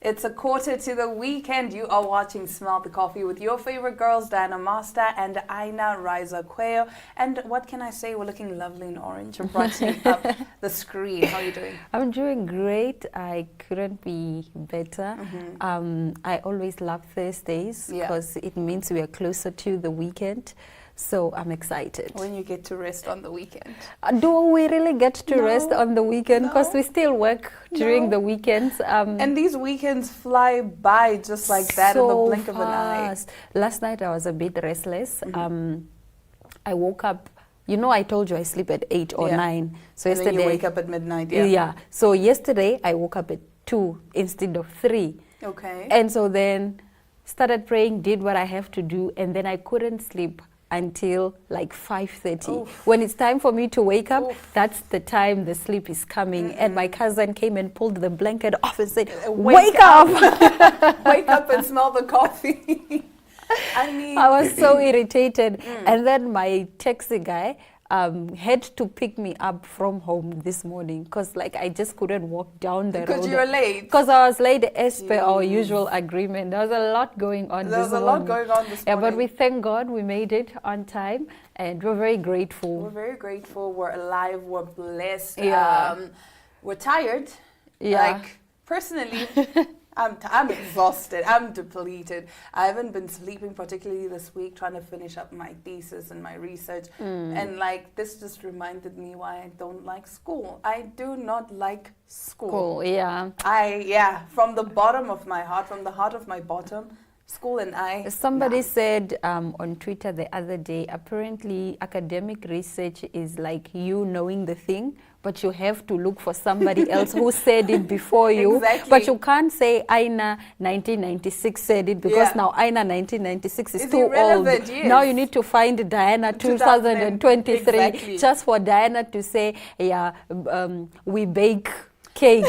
It's a quarter to the weekend. You are watching Smell the Coffee with your favorite girls, Diana Master and Aina Riza Quayo. And what can I say? We're looking lovely in orange. I'm brightening up the screen. How are you doing? I'm doing great. I couldn't be better. I always love Thursdays because it means we are closer to the weekend. So I'm excited. When you get to rest on the weekend. Do we really get to rest on the weekend? Because we still work during the weekends. And these weekends fly by just like that in the blink of an eye. Last night I was a bit restless. I woke up, you know, I told you I sleep at 8 or 9. So and yesterday, then you wake up at midnight, So yesterday I woke up at 2 instead of 3. Okay. And so then started praying, did what I have to do, and then I couldn't sleep until like 5:30. When it's time for me to wake up, that's the time the sleep is coming. And my cousin came and pulled the blanket off and said, wake up! Wake up and smell the coffee. I was so irritated. And then my taxi guy had to pick me up from home this morning because like I just couldn't walk down the road. Because you were late? Because I was late as per our usual agreement. There was a lot going on this morning. There was a lot going on this morning. Yeah, but we thank God we made it on time and we're very grateful. We're very grateful. We're alive. We're blessed. We're tired. Like, personally, I'm exhausted. I'm depleted. I haven't been sleeping particularly this week trying to finish up my thesis and my research. And like this just reminded me why I don't like school. I do not like school. From the bottom of my heart, from the heart of my bottom, school and I. Somebody said on Twitter the other day, apparently academic research is like you knowing the thing, but you have to look for somebody else who said it before you. But you can't say Aina 1996 said it because now Aina 1996 is too old. Now you need to find Diana 2023 just for Diana to say, we bake cake.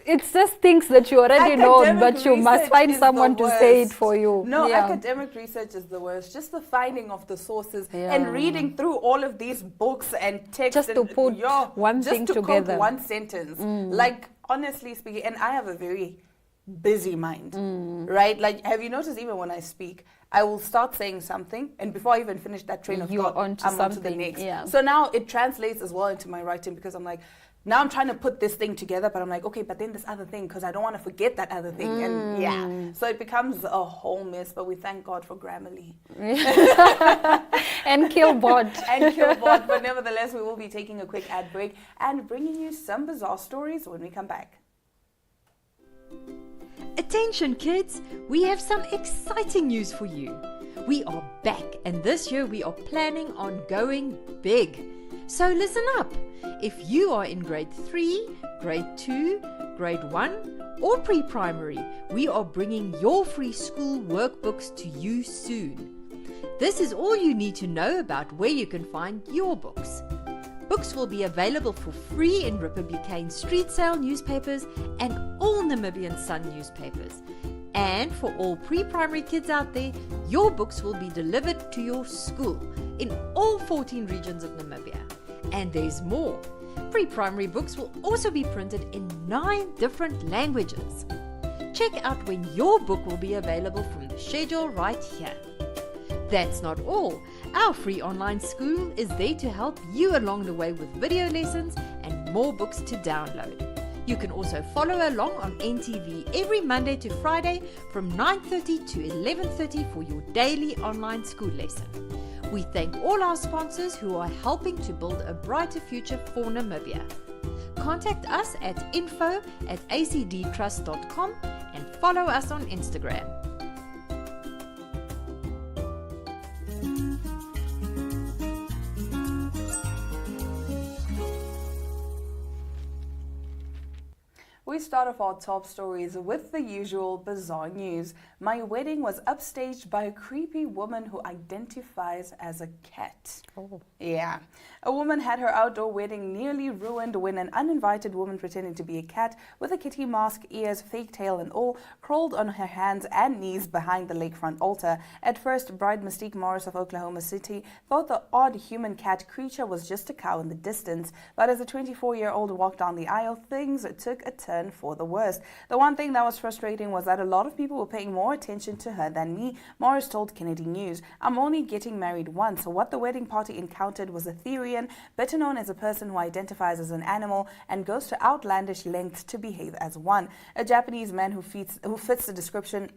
It's just things that you already know, but you must find someone to say it for you. No, academic research is the worst. Just the finding of the sources and reading through all of these books and texts. Just to put one thing together. Just to one sentence. Like, honestly speaking, and I have a very busy mind, right? Like, have you noticed even when I speak, I will start saying something, and before I even finish that train of thought, I'm onto the next. So now it translates as well into my writing because I'm like, now I'm trying to put this thing together, but I'm like, okay, but then this other thing, because I don't want to forget that other thing. And so it becomes a whole mess, but we thank God for Grammarly. And Killbot. But nevertheless, we will be taking a quick ad break and bringing you some bizarre stories when we come back. Attention kids, we have some exciting news for you. We are back, and this year we are planning on going big. So listen up. If you are in grade 3, grade 2, grade 1 or pre-primary, we are bringing your free school workbooks to you soon. This is all you need to know about where you can find your books. Books will be available for free in Republican Street Sale newspapers and all Namibian Sun newspapers. And for all pre-primary kids out there, your books will be delivered to your school in all 14 regions of Namibia. And there's more. Pre-primary books will also be printed in 9 different languages. Check out when your book will be available from the schedule right here. That's not all. Our free online school is there to help you along the way with video lessons and more books to download. You can also follow along on NTV every Monday to Friday from 9:30 to 11:30 for your daily online school lesson. We thank all our sponsors who are helping to build a brighter future for Namibia. Contact us at info@acdtrust.com and follow us on Instagram. We start off our top stories with the usual bizarre news. My wedding was upstaged by a creepy woman who identifies as a cat. Yeah. A woman had her outdoor wedding nearly ruined when an uninvited woman pretending to be a cat with a kitty mask, ears, fake tail and all crawled on her hands and knees behind the lakefront altar. At first, bride Mystique Morris of Oklahoma City thought the odd human cat creature was just a cow in the distance. But as the 24-year-old walked down the aisle, things took a turn turn for the worst. The one thing that was frustrating was that a lot of people were paying more attention to her than me, Morris told Kennedy News. I'm only getting married once, so what the wedding party encountered was a Therian, better known as a person who identifies as an animal and goes to outlandish lengths to behave as one. A Japanese man who fits the description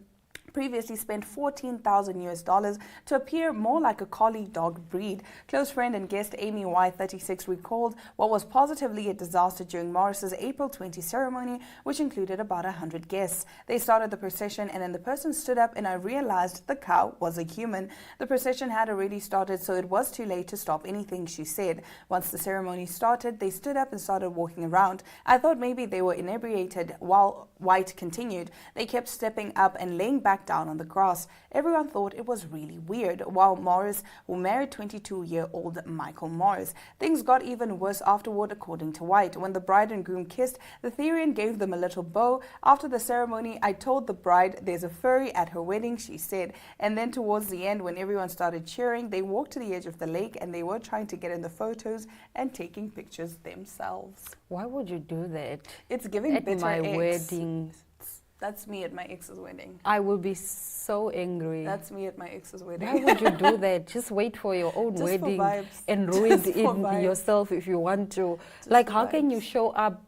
previously spent $14,000 to appear more like a collie dog breed. Close friend and guest Amy Y, 36, recalled what was positively a disaster during Morris's April 20 ceremony, which included about 100 guests. They started the procession and then the person stood up and I realized the cow was a human. The procession had already started, so it was too late to stop anything, she said. Once the ceremony started, they stood up and started walking around. I thought maybe they were inebriated. While White continued, they kept stepping up and laying back down on the grass. Everyone thought it was really weird. While Morris, who married 22-year-old Michael Morris, things got even worse afterward, according to White. When the bride and groom kissed, the Therian gave them a little bow. After the ceremony, I told the bride there's a furry at her wedding, she said. And then towards the end, when everyone started cheering, they walked to the edge of the lake and they were trying to get in the photos and taking pictures themselves. Why would you do that? It's giving at bitter my ex. wedding. That's me at my ex's wedding. I will be so angry. That's me at my ex's wedding. Why would you do that? Just wait for your own Just wedding for vibes. and ruin Just it for vibes. yourself if you want to. Just Like, for how can you vibes. show up?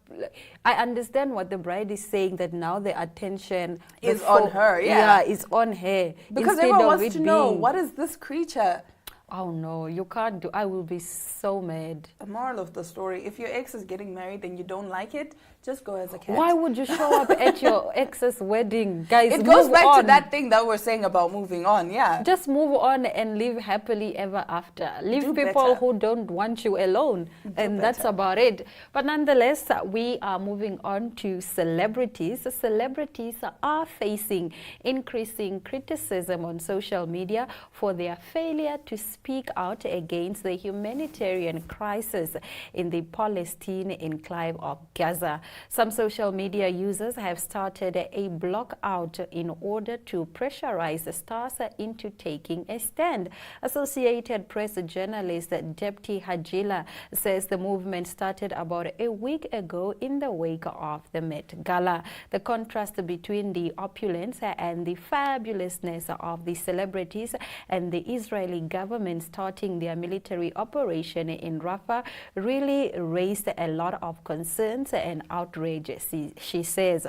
I understand what the bride is saying, that now the attention Is on her, yeah. is on her. Because instead everyone of wants it to know, being- what is this creature? Oh no, you can't do. I will be so mad. The moral of the story, if your ex is getting married and you don't like it, just go as a cat. Why would you show up at your ex's wedding, guys? It goes move back on. to that thing that we're saying about moving on, yeah. Just move on and live happily ever after. Leave Do people better. who don't want you alone. And that's better. about it. But nonetheless, we are moving on to celebrities. Celebrities are facing increasing criticism on social media for their failure to speak out against the humanitarian crisis in the Palestine enclave of Gaza. Some social media users have started a block out in order to pressurize the stars into taking a stand. Associated Press journalist Depti Hajila says the movement started about a week ago in the wake of the Met Gala. The contrast between the opulence and the fabulousness of the celebrities and the Israeli government starting their military operation in Rafah really raised a lot of concerns and outrage, she says.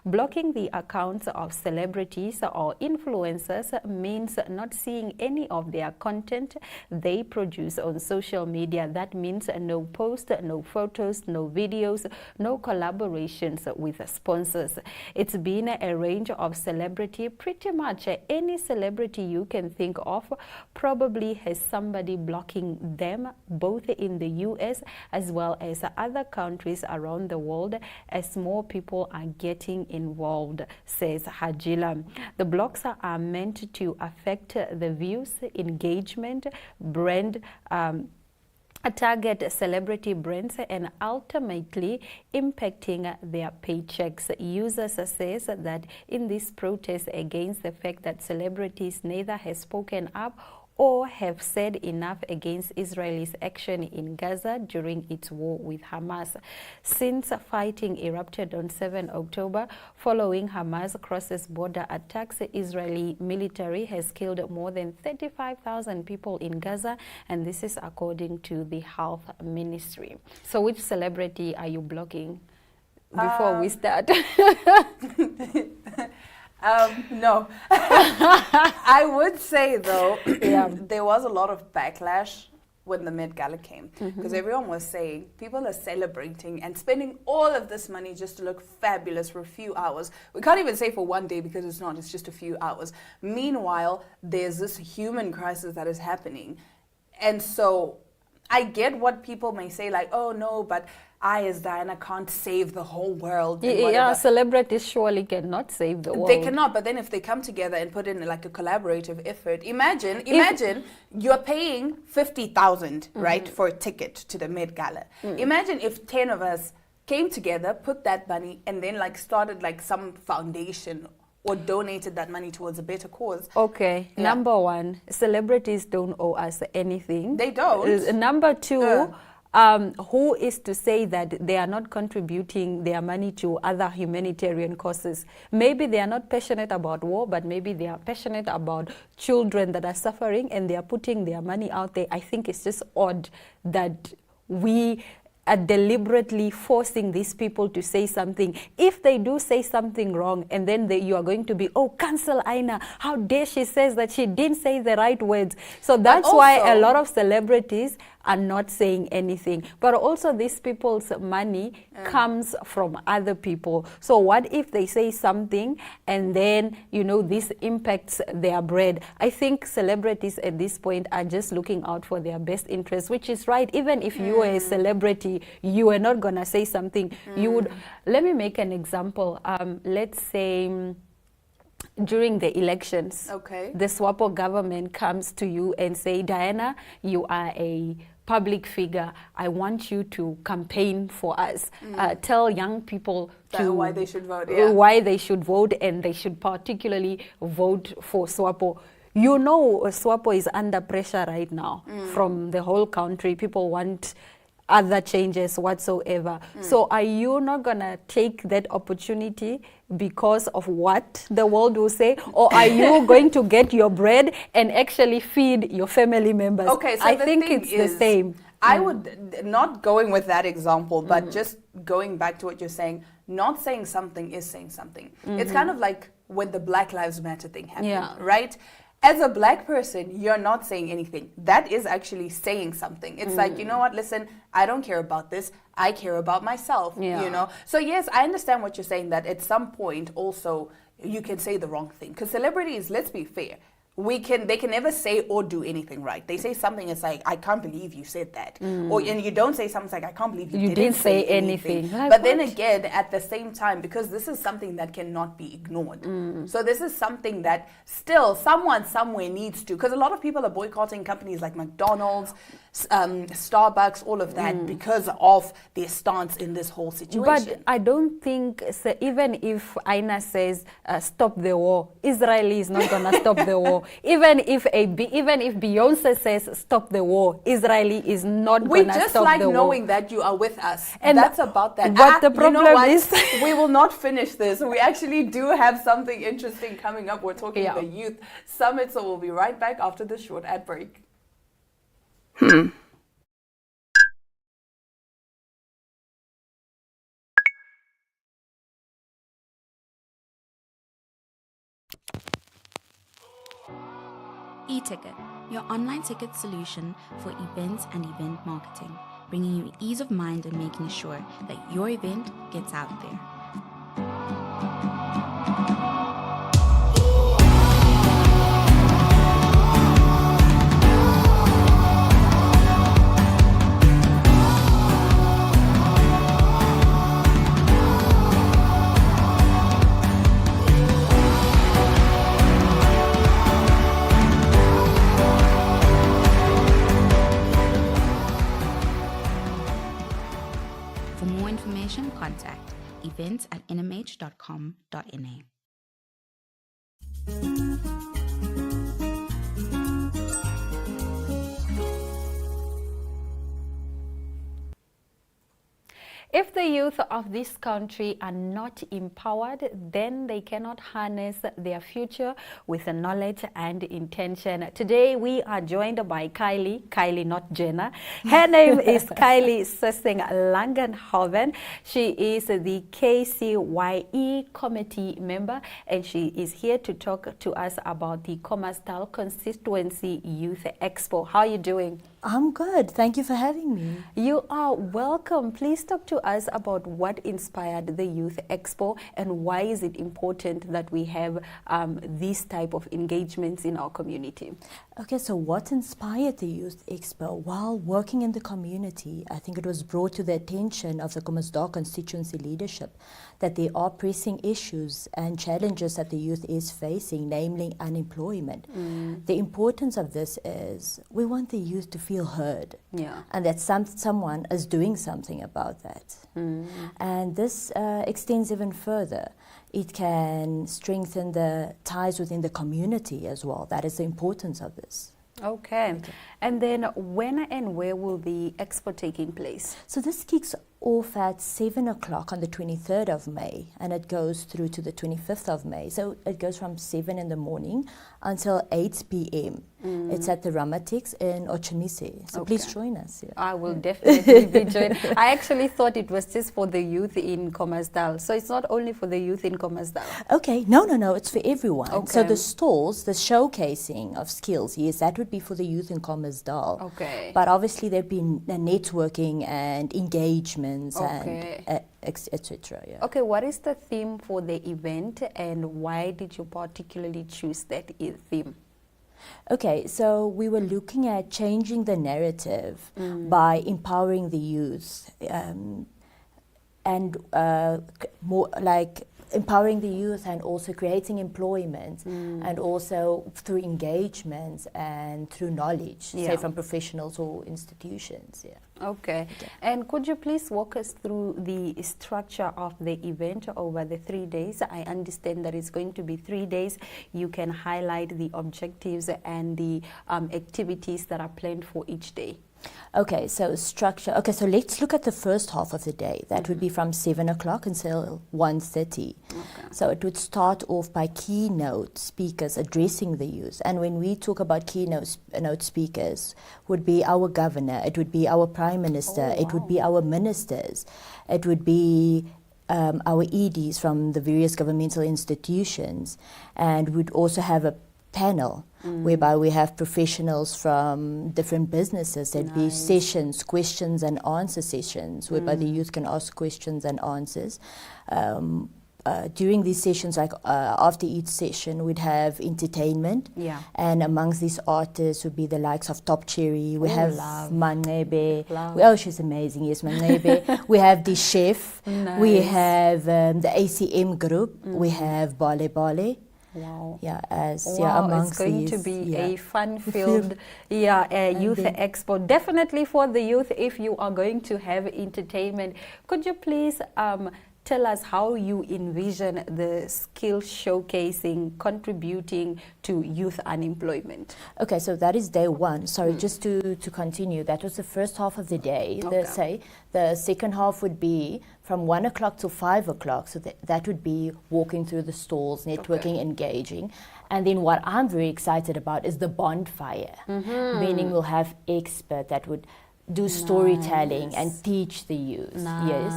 Blocking the accounts of celebrities or influencers means not seeing any of their content they produce on social media. That means no posts, no photos, no videos, no collaborations with sponsors. It's been a range of celebrity. Pretty much any celebrity you can think of probably has somebody blocking them, both in the US as well as other countries around the world, as more people are getting involved, says Hajila. The blocks are meant to affect the views, engagement, brand, target celebrity brands and ultimately impacting their paychecks. Users says that in this protest against the fact that celebrities neither have spoken up or have said enough against Israel's action in Gaza during its war with Hamas. Since fighting erupted on 7 October, following Hamas cross-border attacks, the Israeli military has killed more than 35,000 people in Gaza, and this is according to the health ministry. So which celebrity are you blocking before we start? No. I would say, though, Yeah. there was a lot of backlash when the Met Gala came, because everyone was saying people are celebrating and spending all of this money just to look fabulous for a few hours. We can't even say for one day because it's not, it's just a few hours. Meanwhile, there's this human crisis that is happening. And so I get what people may say, like, oh no, but I as Diana can't save the whole world. And Yeah, whatever. celebrities surely cannot save the world. They cannot, but then if they come together and put in like a collaborative effort, imagine you're paying 50,000, right, for a ticket to the Met Gala. Imagine if 10 of us came together, put that money, and then like started like some foundation or donated that money towards a better cause. Okay, Yeah. Number one, celebrities don't owe us anything. They don't. Number two, who is to say that they are not contributing their money to other humanitarian causes? Maybe they are not passionate about war, but maybe they are passionate about children that are suffering and they are putting their money out there. I think it's just odd that we are deliberately forcing these people to say something. If they do say something wrong, and then you are going to be, oh, cancel Aina. How dare she says that she didn't say the right words. So that's why a lot of celebrities are not saying anything. But also these people's money comes from other people. So what if they say something and then, you know, this impacts their bread? I think celebrities at this point are just looking out for their best interests, which is right. Even if you are a celebrity, you are not going to say something. You would, let me make an example. Let's say during the elections, the SWAPO government comes to you and say, Diana, you are a public figure. I want you to campaign for us. Tell young people why they should vote. Why they should vote, and they should particularly vote for SWAPO. You know, SWAPO is under pressure right now from the whole country. People want other changes whatsoever. So are you not going to take that opportunity because of what the world will say? Or are you going to get your bread and actually feed your family members? Okay, so I think it's the same. I would, not going with that example, but just going back to what you're saying, not saying something is saying something. It's kind of like when the Black Lives Matter thing happened, right? As a black person, you're not saying anything. That is actually saying something. It's like, you know what, listen, I don't care about this. I care about myself, you know? So yes, I understand what you're saying, that at some point also you can say the wrong thing. Because celebrities, let's be fair, they can never say or do anything right. They say something, it's like, I can't believe you said that. Or and you don't say something, it's like, I can't believe you didn't say anything. Like, but then again, at the same time, because this is something that cannot be ignored. So this is something that still someone somewhere needs to, because a lot of people are boycotting companies like McDonald's, Starbucks, all of that, because of their stance in this whole situation. But I don't think, so even if Aina says stop the war, Israel is not going to stop the war. Even if Beyonce says stop the war, Israeli is not going to stop the war. We just like knowing that you are with us. And that's about that. But the problem is we will not finish this. We actually do have something interesting coming up. We're talking the Youth Summit, so we'll be right back after this short ad break. eTicket, your online ticket solution for events and event marketing, bringing you ease of mind and making sure that your event gets out there. Contact events@nhom.na. If the youth of this country are not empowered, then they cannot harness their future with knowledge and intention. Today, we are joined by Kylie, not Jenna. Her name is Kylie Sissing Langenhoven. She is the KCYE committee member, and she is here to talk to us about the Kommersdal Constituency Youth Expo. How are you doing? I'm good. Thank you for having me. You are welcome. Please talk to us about what inspired the Youth Expo and why is it important that we have these type of engagements in our community. Okay, so what inspired the Youth Expo? While working in the community, I think it was brought to the attention of the Kommersdal constituency leadership that there are pressing issues and challenges that the youth is facing, namely unemployment. The importance of this is we want the youth to feel heard, and that someone is doing something about that. And this extends even further. It can strengthen the ties within the community as well. That is the importance of this. Okay. And then when and where will the expo taking place? So this kicks off at 7 o'clock on the 23rd of May, and it goes through to the 25th of May. So it goes from 7 in the morning until 8 p.m. It's at the Ramatex in Ochamise. So please join us. Yeah. I will definitely be joining. I actually thought it was just for the youth in Khomasdal. So it's not only for the youth in Khomasdal. Okay, no, it's for everyone. Okay. So the stalls, the showcasing of skills, yes, that would be for the youth in Khomasdal. Okay. But obviously there'd be networking and engagements Okay. and etc. Yeah. Okay, what is the theme for the event and why did you particularly choose that theme? Okay, so we were looking at changing the narrative by empowering the youth and more like empowering the youth and also creating employment and also through engagements and through knowledge, say from professionals or institutions. Yeah. Okay. And could you please walk us through the structure of the event over the 3 days? I understand that it's going to be 3 days. You can highlight the objectives and the activities that are planned for each day. Okay, so structure. Okay, so let's look at the first half of the day. That would be from 7 o'clock until 1:30. Okay. So it would start off by keynote speakers addressing the youth. And when we talk about keynote speakers, would be our governor, it would be our prime minister, it would be our ministers, it would be our EDs from the various governmental institutions, and we'd also have a panel whereby we have professionals from different businesses. There'd be sessions, questions and answer sessions, whereby the youth can ask questions and answers. During these sessions, like after each session, we'd have entertainment. Yeah. And amongst these artists would be the likes of Top Cherry. We have Love. Manebe. Love. Oh, she's amazing. Yes, Manebe. We have the chef. Nice. We have the ACM group. We have Bale Bale. Wow. Yeah, It's amongst going these, to be yeah. a fun-filled youth expo. Definitely for the youth, if you are going to have entertainment. Could you please tell us how you envision the skill showcasing contributing to youth unemployment? Okay, so that is day one. Sorry, just to continue, that was the first half of the day. Okay. The second half would be from 1 o'clock to 5 o'clock. So that would be walking through the stalls, networking, engaging. And then what I'm very excited about is the bonfire, meaning we'll have experts that would do storytelling and teach the youth. Yes.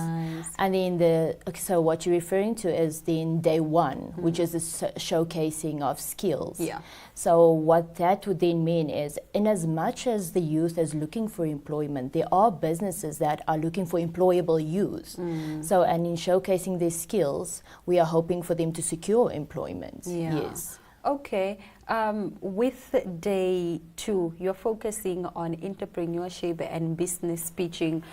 And then so what you're referring to is then day one, which is the showcasing of skills. Yeah. So what that would then mean is, in as much as the youth is looking for employment, there are businesses that are looking for employable youth. So, and in showcasing their skills, we are hoping for them to secure employment. Yeah. Yes. Okay. With day 2, you're focusing on entrepreneurship and business pitching.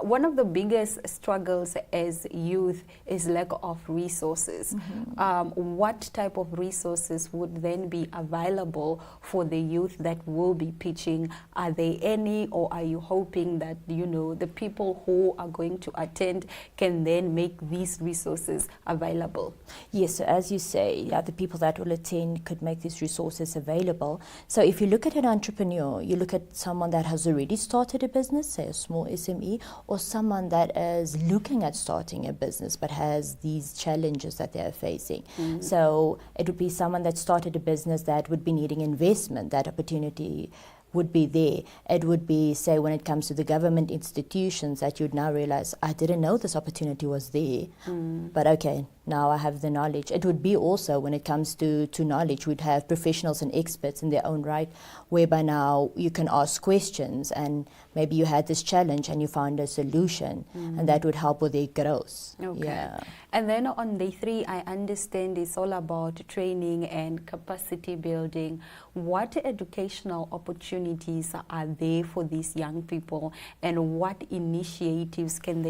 One of the biggest struggles as youth is lack of resources. What type of resources would then be available for the youth that will be pitching? Are there any, or are you hoping that, you know, the people who are going to attend can then make these resources available? Yes, so as you say, the people that will attend could make these resources available. So if you look at an entrepreneur, you look at someone that has already started a business, say a small SME, or someone that is looking at starting a business but has these challenges that they are facing. So it would be someone that started a business that would be needing investment. That opportunity would be there. It would be, say, when it comes to the government institutions, that you'd now realize, I didn't know this opportunity was there, but okay, now I have the knowledge. It would be also, when it comes to knowledge, we'd have professionals and experts in their own right, whereby now you can ask questions, and maybe you had this challenge and you found a solution, and that would help with their growth. Okay. Yeah. And then on day 3, I understand it's all about training and capacity building. What educational opportunities are there for these young people, and what initiatives can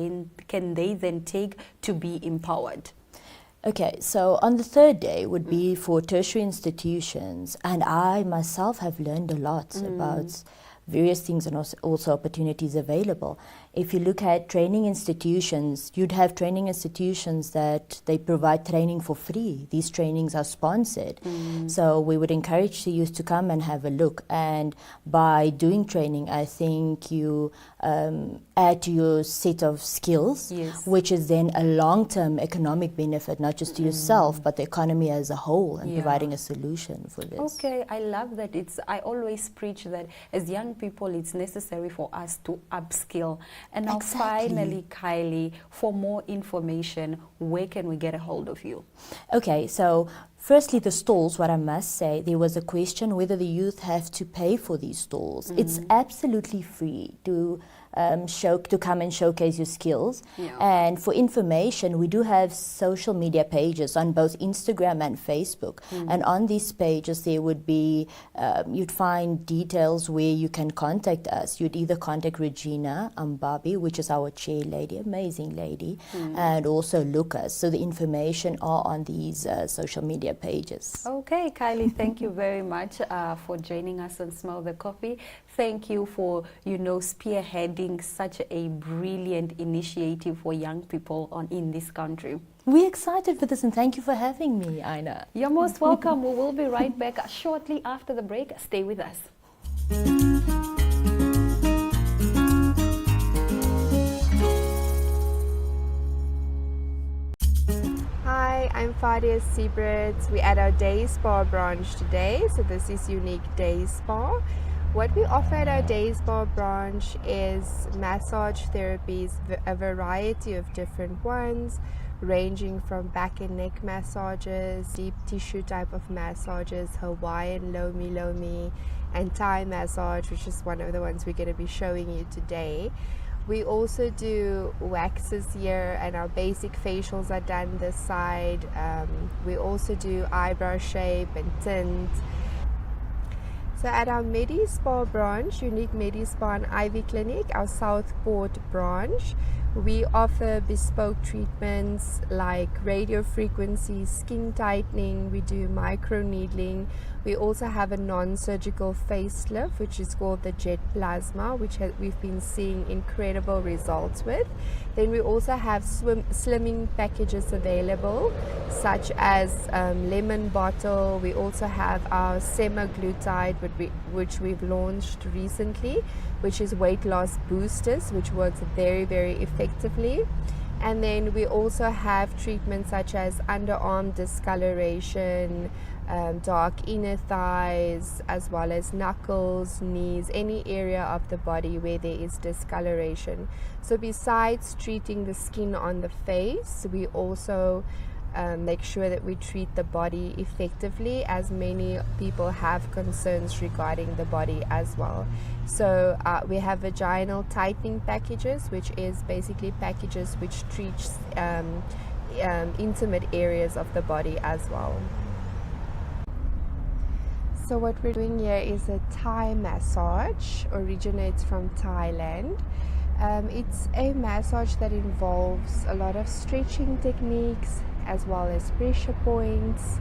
they then take to be empowered? Okay, so on the third day would be for tertiary institutions, and I myself have learned a lot about various things and also opportunities available. If you look at training institutions, you'd have training institutions that they provide training for free. These trainings are sponsored. So we would encourage the youth to come and have a look. And by doing training, I think you add to your set of skills, which is then a long-term economic benefit, not just to yourself, but the economy as a whole, and providing a solution for this. Okay, I love that. I always preach that as young people, it's necessary for us to upskill. And now finally, Kylie, for more information, where can we get a hold of you? Okay, so firstly, the stalls, what I must say, there was a question whether the youth have to pay for these stalls. It's absolutely free to come and showcase your skills. And for information, we do have social media pages on both Instagram and Facebook. And on these pages, there would be, you'd find details where you can contact us. You'd either contact Regina Ambabi, which is our chair lady, amazing lady, and also Lucas. So the information are on these social media pages. Okay, Kylie, thank you very much for joining us on Smell the Coffee. Thank you for, spearheading such a brilliant initiative for young people in this country. We're excited for this, and thank you for having me, Aina. You're most welcome. We will be right back shortly after the break. Stay with us. Hi, I'm Fadia Seabread. We're at our day spa branch today. So this is Unique Day Spa. What we offer at our day spa branch is massage therapies, a variety of different ones, ranging from back and neck massages, deep tissue type of massages, Hawaiian lomi, and Thai massage, which is one of the ones we're going to be showing you today. We also do waxes here, and our basic facials are done this side. We also do eyebrow shape and tint. So at our Medi Spa branch, Unique Medi Spa and Ivy Clinic, our Southport branch, we offer bespoke treatments like radio frequency, skin tightening, we do micro needling. We also have a non-surgical facelift, which is called the Jet Plasma, which we've been seeing incredible results with. Then we also have slimming packages available, such as lemon bottle. We also have our semaglutide, which we've launched recently, which is weight loss boosters, which works very, very effectively. And then we also have treatments such as underarm discoloration, dark inner thighs, as well as knuckles, knees, any area of the body where there is discoloration. So besides treating the skin on the face, we also make sure that we treat the body effectively, as many people have concerns regarding the body as well. So we have vaginal tightening packages, which is basically packages which treats intimate areas of the body as well. So what we're doing here is a Thai massage, originates from Thailand. It's a massage that involves a lot of stretching techniques as well as pressure points.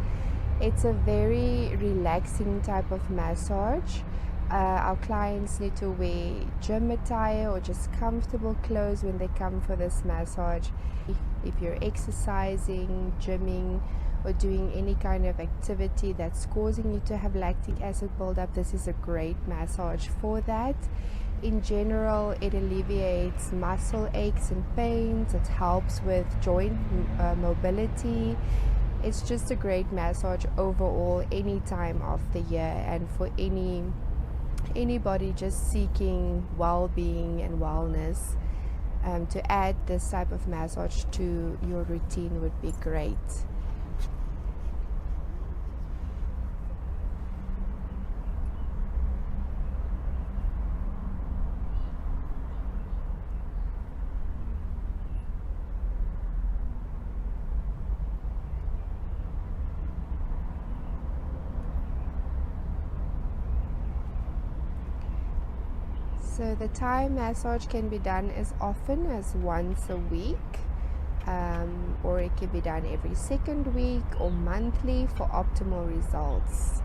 It's a very relaxing type of massage. Our clients need to wear gym attire or just comfortable clothes when they come for this massage. If you're exercising, gymming, or doing any kind of activity that's causing you to have lactic acid buildup, this is a great massage for that. In general, it alleviates muscle aches and pains. It helps with joint mobility. It's just a great massage overall, any time of the year, and for anybody just seeking well-being and wellness. To add this type of massage to your routine would be great. So the Thai massage can be done as often as once a week, or it can be done every second week or monthly for optimal results.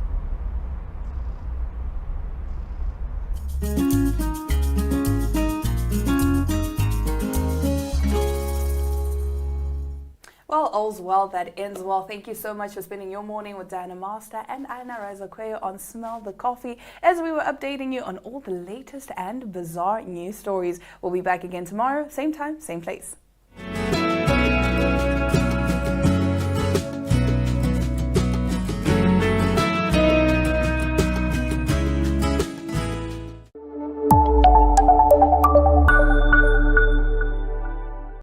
Well, all's well that ends well. Thank you so much for spending your morning with Diana Master and Anna Rosa Cuello on Smell the Coffee as we were updating you on all the latest and bizarre news stories. We'll be back again tomorrow, same time, same place.